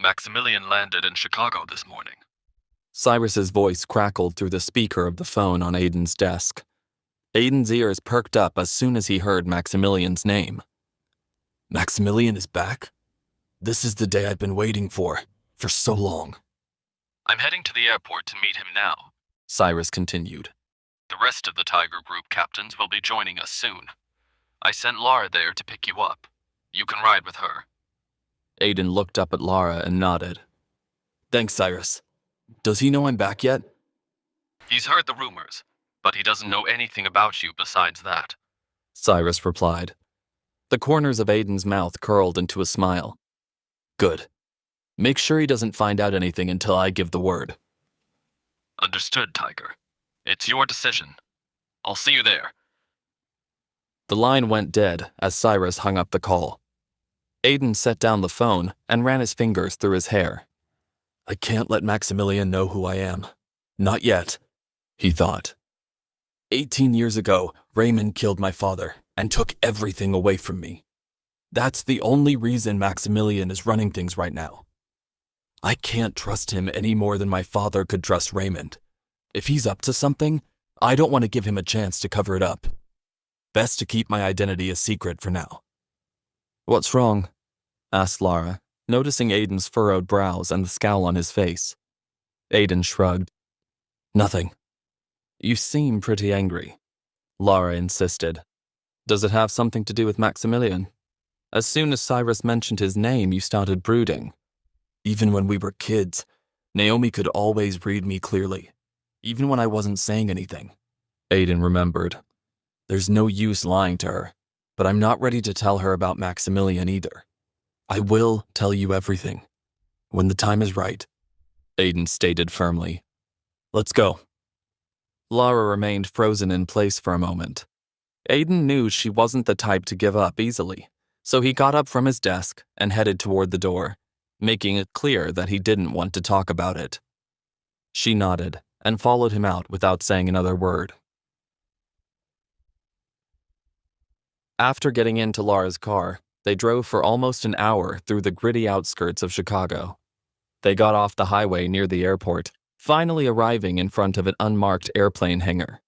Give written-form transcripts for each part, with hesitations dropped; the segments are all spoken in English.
Maximilian landed in Chicago this morning. Cyrus's voice crackled through the speaker of the phone on Aiden's desk. Aiden's ears perked up as soon as he heard Maximilian's name. Maximilian is back? This is the day I've been waiting for so long. I'm heading to the airport to meet him now, Cyrus continued. The rest of the Tiger Group captains will be joining us soon. I sent Lara there to pick you up. You can ride with her. Aiden looked up at Lara and nodded. Thanks, Cyrus. Does he know I'm back yet? He's heard the rumors, but he doesn't know anything about you besides that, Cyrus replied. The corners of Aiden's mouth curled into a smile. Good. Make sure he doesn't find out anything until I give the word. Understood, Tiger. It's your decision. I'll see you there. The line went dead as Cyrus hung up the call. Aiden set down the phone and ran his fingers through his hair. I can't let Maximilian know who I am. Not yet, he thought. 18 years ago, Raymond killed my father and took everything away from me. That's the only reason Maximilian is running things right now. I can't trust him any more than my father could trust Raymond. If he's up to something, I don't want to give him a chance to cover it up. Best to keep my identity a secret for now. What's wrong? Asked Lara, noticing Aiden's furrowed brows and the scowl on his face. Aiden shrugged. Nothing. You seem pretty angry, Lara insisted. Does it have something to do with Maximilian? As soon as Cyrus mentioned his name, you started brooding. Even when we were kids, Naomi could always read me clearly, even when I wasn't saying anything. Aiden remembered. There's no use lying to her, but I'm not ready to tell her about Maximilian either. I will tell you everything, when the time is right, Aiden stated firmly. Let's go. Lara remained frozen in place for a moment. Aiden knew she wasn't the type to give up easily, so he got up from his desk and headed toward the door, making it clear that he didn't want to talk about it. She nodded and followed him out without saying another word. After getting into Lara's car, they drove for almost an hour through the gritty outskirts of Chicago. They got off the highway near the airport, finally arriving in front of an unmarked airplane hangar.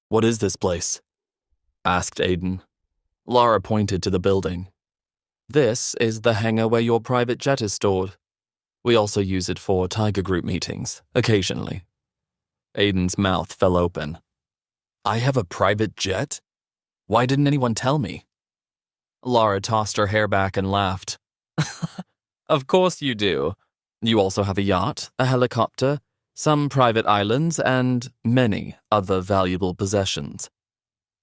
What is this place? Asked Aiden. Lara pointed to the building. This is the hangar where your private jet is stored. We also use it for Tiger Group meetings, occasionally. Aiden's mouth fell open. I have a private jet? Why didn't anyone tell me? Lara tossed her hair back and laughed. Of course you do. You also have a yacht, a helicopter, some private islands, and many other valuable possessions.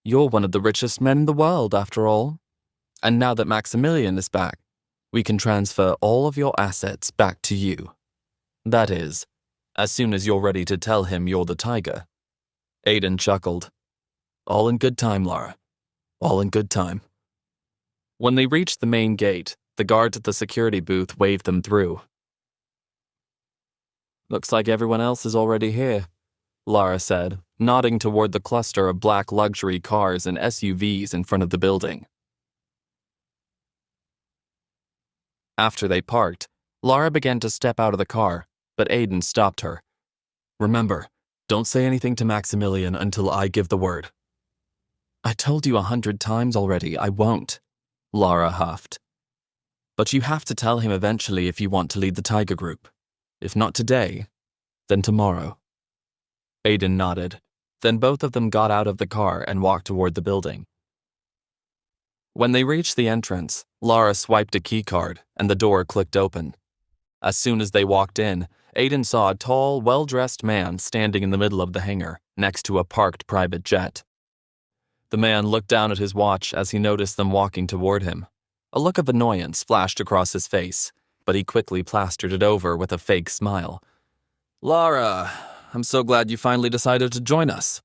You're one of the richest men in the world, after all. And now that Maximilian is back, we can transfer all of your assets back to you. That is, as soon as you're ready to tell him you're the tiger. Aiden chuckled. All in good time, Lara. All in good time. When they reached the main gate, the guards at the security booth waved them through. Looks like everyone else is already here, Lara said, nodding toward the cluster of black luxury cars and SUVs in front of the building. After they parked, Lara began to step out of the car, but Aiden stopped her. Remember, don't say anything to Maximilian until I give the word. I told you 100 times already, I won't, Lara huffed. But you have to tell him eventually if you want to lead the Tiger Group. If not today, then tomorrow. Aiden nodded. Then both of them got out of the car and walked toward the building. When they reached the entrance, Lara swiped a keycard and the door clicked open. As soon as they walked in, Aiden saw a tall, well-dressed man standing in the middle of the hangar, next to a parked private jet. The man looked down at his watch as he noticed them walking toward him. A look of annoyance flashed across his face, but he quickly plastered it over with a fake smile. Lara, I'm so glad you finally decided to join us.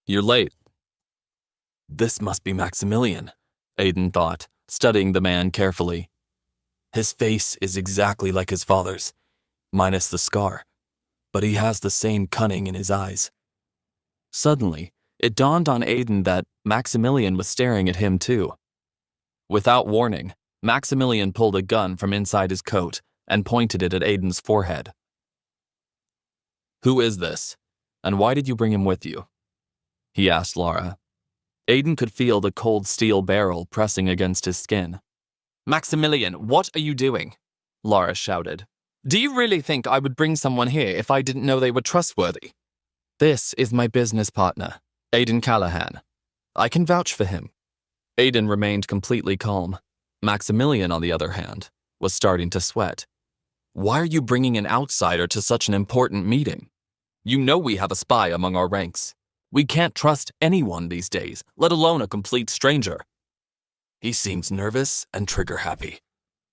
You're late. This must be Maximilian, Aiden thought, studying the man carefully. His face is exactly like his father's, minus the scar, but he has the same cunning in his eyes. Suddenly, it dawned on Aiden that Maximilian was staring at him too. Without warning, Maximilian pulled a gun from inside his coat and pointed it at Aiden's forehead. "Who is this? And why did you bring him with you?" he asked Lara. Aiden could feel the cold steel barrel pressing against his skin. "Maximilian, what are you doing?" Lara shouted. "Do you really think I would bring someone here if I didn't know they were trustworthy?" "This is my business partner, Aiden Callahan. I can vouch for him." Aiden remained completely calm. Maximilian, on the other hand, was starting to sweat. "Why are you bringing an outsider to such an important meeting? You know we have a spy among our ranks. We can't trust anyone these days, let alone a complete stranger." "He seems nervous and trigger-happy.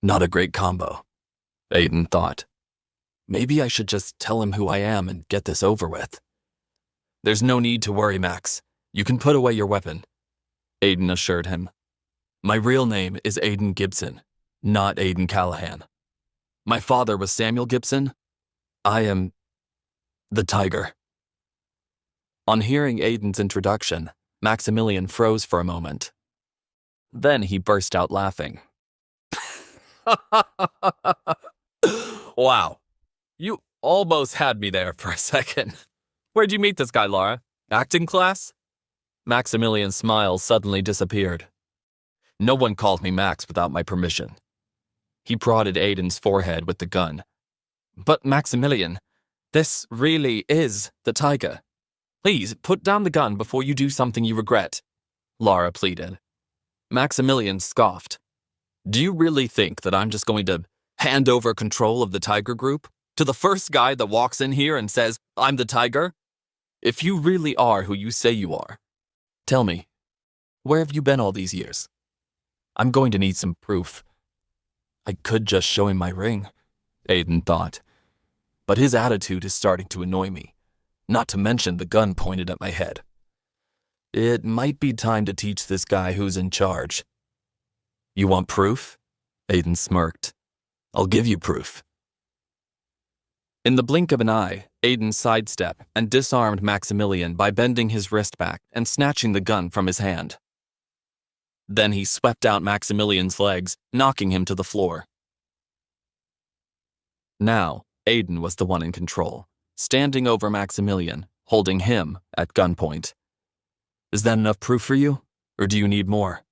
Not a great combo," Aiden thought. "Maybe I should just tell him who I am and get this over with." "There's no need to worry, Max. You can put away your weapon," Aiden assured him. "My real name is Aiden Gibson, not Aiden Callahan. My father was Samuel Gibson. I am the Tiger." On hearing Aiden's introduction, Maximilian froze for a moment. Then he burst out laughing. "Wow, you almost had me there for a second. Where'd you meet this guy, Lara? Acting class?" Maximilian's smile suddenly disappeared. "No one called me Max without my permission." He prodded Aiden's forehead with the gun. "But Maximilian, this really is the Tiger. Please, put down the gun before you do something you regret," Lara pleaded. Maximilian scoffed. "Do you really think that I'm just going to hand over control of the Tiger Group to the first guy that walks in here and says, 'I'm the Tiger'? If you really are who you say you are, tell me, where have you been all these years? I'm going to need some proof." "I could just show him my ring," Aiden thought. "But his attitude is starting to annoy me, not to mention the gun pointed at my head. It might be time to teach this guy who's in charge." "You want proof?" Aiden smirked. "I'll give you proof." In the blink of an eye, Aiden sidestepped and disarmed Maximilian by bending his wrist back and snatching the gun from his hand. Then he swept out Maximilian's legs, knocking him to the floor. Now, Aiden was the one in control, standing over Maximilian, holding him at gunpoint. "Is that enough proof for you, or do you need more?"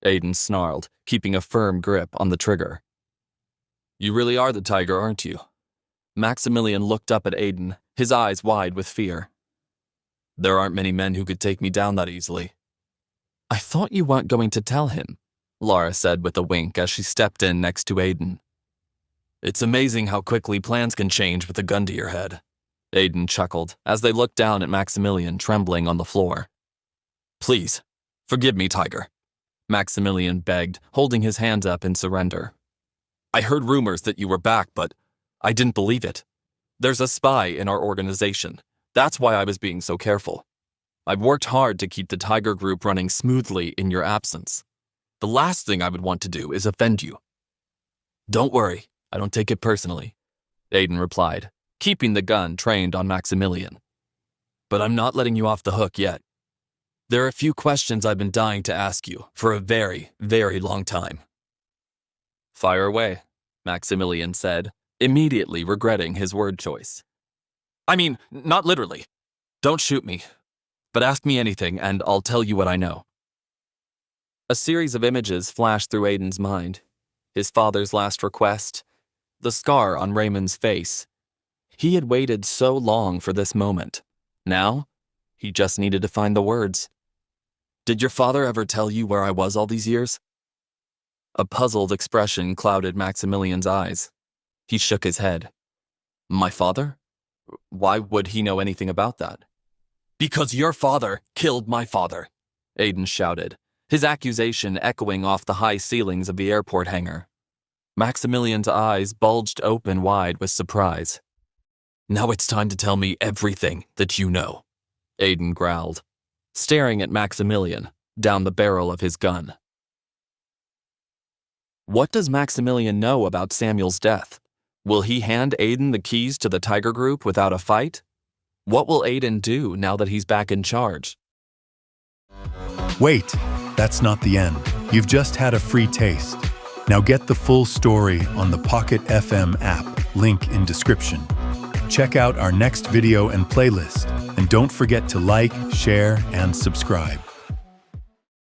Aiden snarled, keeping a firm grip on the trigger. "You really are the Tiger, aren't you?" Maximilian looked up at Aiden, his eyes wide with fear. "There aren't many men who could take me down that easily." "I thought you weren't going to tell him," Lara said with a wink as she stepped in next to Aiden. "It's amazing how quickly plans can change with a gun to your head," Aiden chuckled as they looked down at Maximilian trembling on the floor. "Please, forgive me, Tiger," Maximilian begged, holding his hands up in surrender. "I heard rumors that you were back, but I didn't believe it. There's a spy in our organization. That's why I was being so careful. I've worked hard to keep the Tiger Group running smoothly in your absence. The last thing I would want to do is offend you." "Don't worry, I don't take it personally," Aiden replied, keeping the gun trained on Maximilian. "But I'm not letting you off the hook yet. There are a few questions I've been dying to ask you for a very, very long time." "Fire away," Maximilian said, immediately regretting his word choice. "I mean, not literally. Don't shoot me. But ask me anything, and I'll tell you what I know." A series of images flashed through Aiden's mind. His father's last request, the scar on Raymond's face. He had waited so long for this moment. Now, he just needed to find the words. "Did your father ever tell you where I was all these years?" A puzzled expression clouded Maximilian's eyes. He shook his head. "My father? Why would he know anything about that?" "Because your father killed my father," Aiden shouted, his accusation echoing off the high ceilings of the airport hangar. Maximilian's eyes bulged open wide with surprise. "Now it's time to tell me everything that you know," Aiden growled, staring at Maximilian down the barrel of his gun. What does Maximilian know about Samuel's death? Will he hand Aiden the keys to the Tiger Group without a fight? What will Aiden do now that he's back in charge? Wait, that's not the end. You've just had a free taste. Now get the full story on the Pocket FM app, link in description. Check out our next video and playlist, and don't forget to like, share, and subscribe.